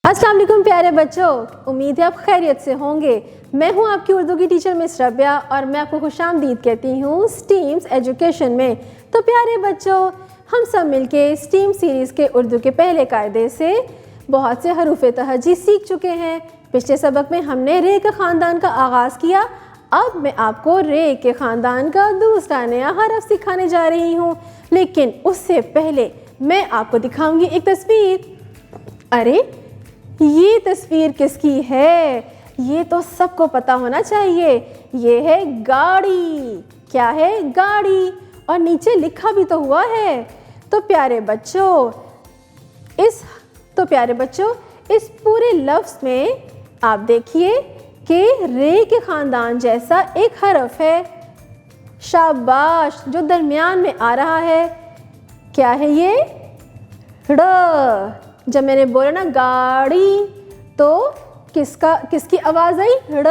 अस्सलाम वालेकुम प्यारे बच्चों, उम्मीद है आप खैरियत से होंगे। मैं हूं आपकी उर्दू की टीचर मिस रबिया और मैं आपको खुशामदीद कहती हूं स्टीम्स एजुकेशन में। तो प्यारे बच्चों, हम सब मिलके स्टीम सीरीज़ के उर्दू के पहले कायदे से बहुत से हरूफ तहजी सीख चुके हैं। पिछले सबक में हमने रे के ख़ानदान का आगाज़ किया। अब मैं आपको रे के ख़ानदान का दूसरा नया हरफ सिखाने जा रही हूँ, लेकिन उससे पहले मैं आपको दिखाऊंगी एक तस्वीर। अरे ये तस्वीर किसकी है? ये तो सबको पता होना चाहिए। ये है गाड़ी। क्या है? गाड़ी। और नीचे लिखा भी तो हुआ है। तो प्यारे बच्चों, इस पूरे लफ्ज़ में आप देखिए कि रे के ख़ानदान जैसा एक हरफ है, शाबाश, जो दरमियान में आ रहा है। क्या है ये? ड़। जब मैंने बोला ना गाड़ी, तो किसकी आवाज़ आई? ड़।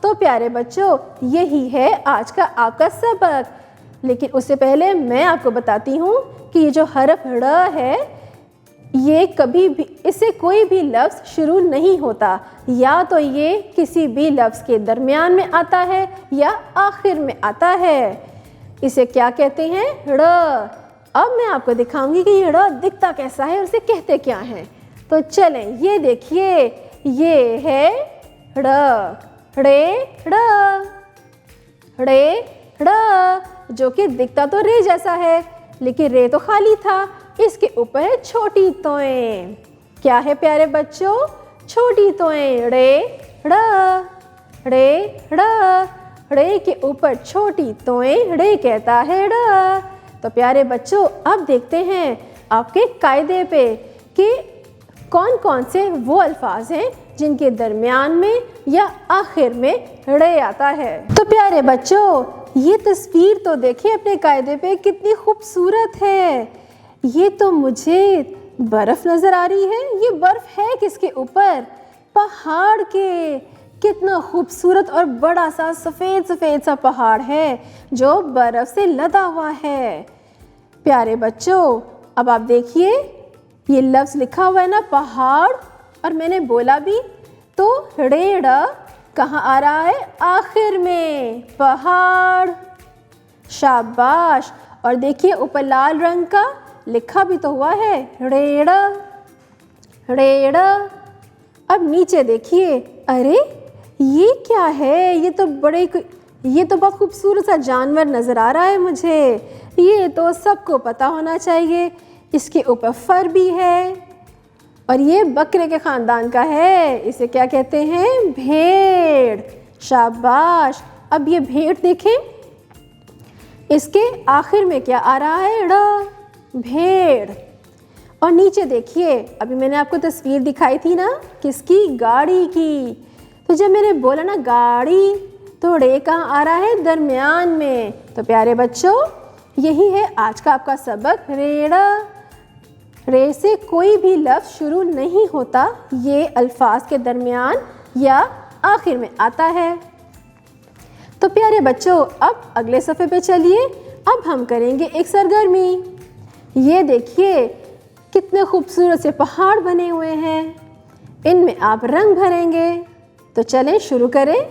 तो प्यारे बच्चों, यही है आज का आपका सबक। लेकिन उससे पहले मैं आपको बताती हूँ कि ये जो हरफ ड़ है, ये कभी भी, इससे कोई भी लफ्ज़ शुरू नहीं होता। या तो ये किसी भी लफ्ज़ के दरमियान में आता है या आखिर में आता है। इसे क्या कहते हैं? ड़। अब मैं आपको दिखाऊंगी कि ये ड़ दिखता कैसा है और उसे कहते क्या हैं। तो चलें, ये देखिए, ये है ड़। रे ड़, रे ड़, जो कि दिखता तो रे जैसा है, लेकिन रे तो खाली था। इसके ऊपर है छोटी तोएं। क्या है प्यारे बच्चों? छोटी तोएं। रे ड़, रे ड़, रे के ऊपर छोटी तोएं, रे कहता है ड़। तो प्यारे बच्चों, अब देखते हैं आपके कायदे पे कि कौन कौन से वो अल्फाज हैं जिनके दरमियान में या आखिर में रे आता है। तो प्यारे बच्चों, ये तस्वीर तो देखिए अपने कायदे पे, कितनी खूबसूरत है। ये तो मुझे बर्फ़ नज़र आ रही है। ये बर्फ़ है किसके ऊपर? पहाड़ के। कितना खूबसूरत और बड़ा सा सफ़ेद सफ़ेद सा पहाड़ है जो बर्फ़ से लदा हुआ है। प्यारे बच्चों, अब आप देखिए, ये लफ्ज़ लिखा हुआ है ना पहाड़, और मैंने बोला भी तो रे ड़ कहाँ आ रहा है? आखिर में। पहाड़। शाबाश। और देखिए ऊपर लाल रंग का लिखा भी तो हुआ है, रे ड़, रे ड़। अब नीचे देखिए, अरे ये क्या है? ये तो बहुत खूबसूरत सा जानवर नज़र आ रहा है मुझे। ये तो सबको पता होना चाहिए। इसके ऊपर फर भी है और ये बकरे के ख़ानदान का है। इसे क्या कहते हैं? भेड़। शाबाश। अब ये भेड़ देखें, इसके आखिर में क्या आ रहा है? ड़। भेड़। और नीचे देखिए, अभी मैंने आपको तस्वीर दिखाई थी ना, किसकी? गाड़ी की। तो जब मैंने बोला ना गाड़ी, तो रे कहाँ आ रहा है? दरमियान में। तो प्यारे बच्चों, यही है आज का आपका सबक, रे ड़। रे से कोई भी लफ्ज़ शुरू नहीं होता, ये अल्फाज के दरमियान या आखिर में आता है। तो प्यारे बच्चों, अब अगले सफ़े पे चलिए। अब हम करेंगे एक सरगर्मी। ये देखिए कितने खूबसूरत से पहाड़ बने हुए हैं, इनमें आप रंग भरेंगे। तो चलें शुरू करें।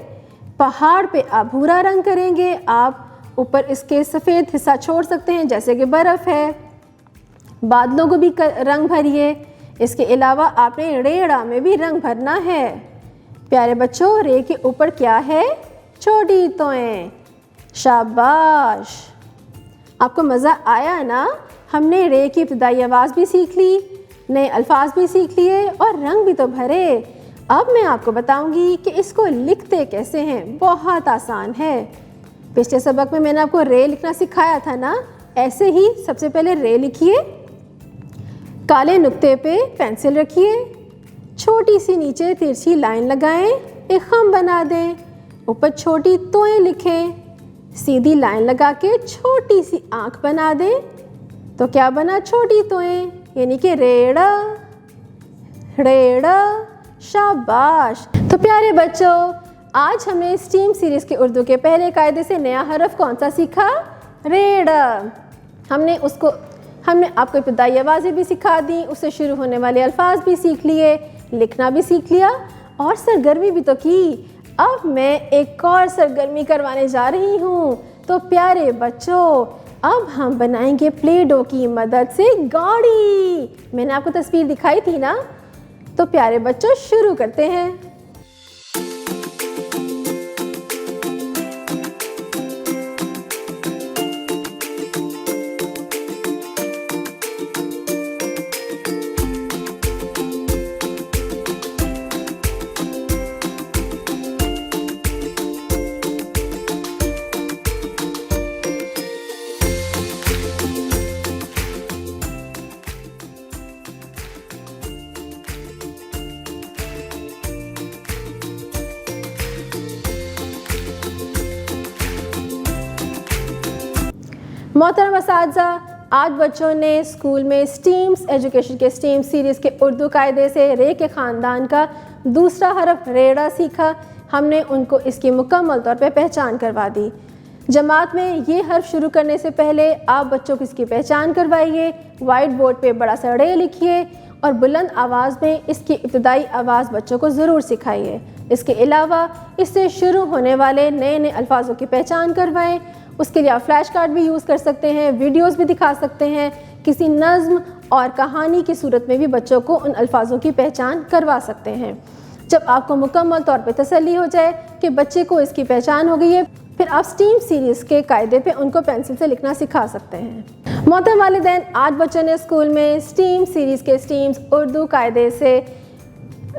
पहाड़ पे आप भूरा रंग करेंगे। आप ऊपर इसके सफ़ेद हिस्सा छोड़ सकते हैं, जैसे कि बर्फ़ है। बादलों को भी रंग भरिए। इसके अलावा आपने रेड़ा में भी रंग भरना है। प्यारे बच्चों, रे के ऊपर क्या है? छोटी तोएं। शाबाश। आपको मज़ा आया ना? हमने रे की इब्तिदाई आवाज़ भी सीख ली, नए अल्फाज भी सीख लिए और रंग भी तो भरे। अब मैं आपको बताऊंगी कि इसको लिखते कैसे हैं। बहुत आसान है। पिछले सबक में मैंने आपको रे लिखना सिखाया था ना, ऐसे ही सबसे पहले रे लिखिए। काले नुक्ते पे पेंसिल रखिए, छोटी सी नीचे तिरछी लाइन लगाएं, एक खम बना दें, ऊपर छोटी तोएं लिखें, सीधी लाइन लगा के छोटी सी आँख बना दें। तो क्या बना? छोटी तोएं, यानी कि रेड़। रेड़। शाबाश। तो प्यारे बच्चों, आज हमने स्टीम सीरीज़ के उर्दू के पहले कायदे से नया हरफ कौन सा सीखा? रेड़। हमने उसको ہم نے آپ کو ابتدائی آوازیں بھی سکھا دیں، اس سے شروع ہونے والے الفاظ بھی سیکھ لیے، لکھنا بھی سیکھ لیا اور سرگرمی بھی تو کی۔ اب میں ایک اور سرگرمی کروانے جا رہی ہوں۔ تو پیارے بچوں، اب ہم بنائیں گے پلے ڈو کی مدد سے گاڑی۔ میں نے آپ کو تصویر دکھائی تھی نا؟ تو پیارے بچوں شروع کرتے ہیں۔ محترم اساتذہ، آج بچوں نے اسکول میں اسٹیمز ایجوکیشن کے اسٹیم سیریز کے اردو قاعدے سے رے کے خاندان کا دوسرا حرف ریڑا سیکھا۔ ہم نے ان کو اس کی مکمل طور پہ پہچان کروا دی۔ جماعت میں یہ حرف شروع کرنے سے پہلے آپ بچوں کو اس کی پہچان کروائیے، وائٹ بورڈ پہ بڑا سا رے لکھیے اور بلند آواز میں اس کی ابتدائی آواز بچوں کو ضرور سکھائیے۔ اس کے علاوہ اس سے شروع ہونے والے نئے نئے الفاظوں کی پہچان کروائیں۔ اس کے لیے آپ فلیش کارڈ بھی یوز کر سکتے ہیں، ویڈیوز بھی دکھا سکتے ہیں، کسی نظم اور کہانی کی صورت میں بھی بچوں کو ان الفاظوں کی پہچان کروا سکتے ہیں۔ جب آپ کو مکمل طور پہ تسلی ہو جائے کہ بچے کو اس کی پہچان ہو گئی ہے، پھر آپ اسٹیم سیریز کے قاعدے پہ ان کو پینسل سے لکھنا سکھا سکتے ہیں۔ محترم والدین، آج بچوں نے اسکول میں اسٹیم سیریز کے اسٹیمز اردو قاعدے سے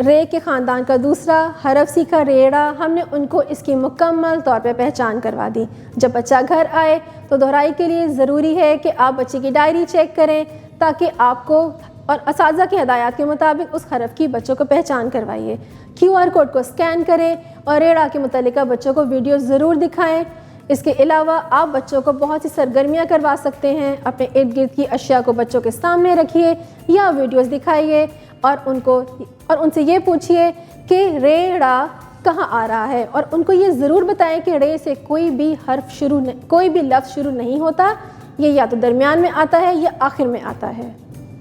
رے کے خاندان کا دوسرا حرف سیکھا، ریڑا۔ ہم نے ان کو اس کی مکمل طور پہ پہچان کروا دی۔ جب بچہ گھر آئے تو دہرائی کے لیے ضروری ہے کہ آپ بچے کی ڈائری چیک کریں تاکہ آپ کو اور اساتذہ کی ہدایات کے مطابق اس حرف کی بچوں کو پہچان کروائیے۔ QR کوڈ کو اسکین کریں اور ریڑا کے متعلقہ بچوں کو ویڈیو ضرور دکھائیں۔ اس کے علاوہ آپ بچوں کو بہت سی سرگرمیاں کروا سکتے ہیں۔ اپنے ارد گرد کی اشیاء کو بچوں کے سامنے رکھیے یا ویڈیوز دکھائیے اور ان سے یہ پوچھیے کہ ریڑا کہاں آ رہا ہے، اور ان کو یہ ضرور بتائیں کہ رے سے کوئی بھی لفظ شروع نہیں ہوتا، یہ یا تو درمیان میں آتا ہے یا آخر میں آتا ہے۔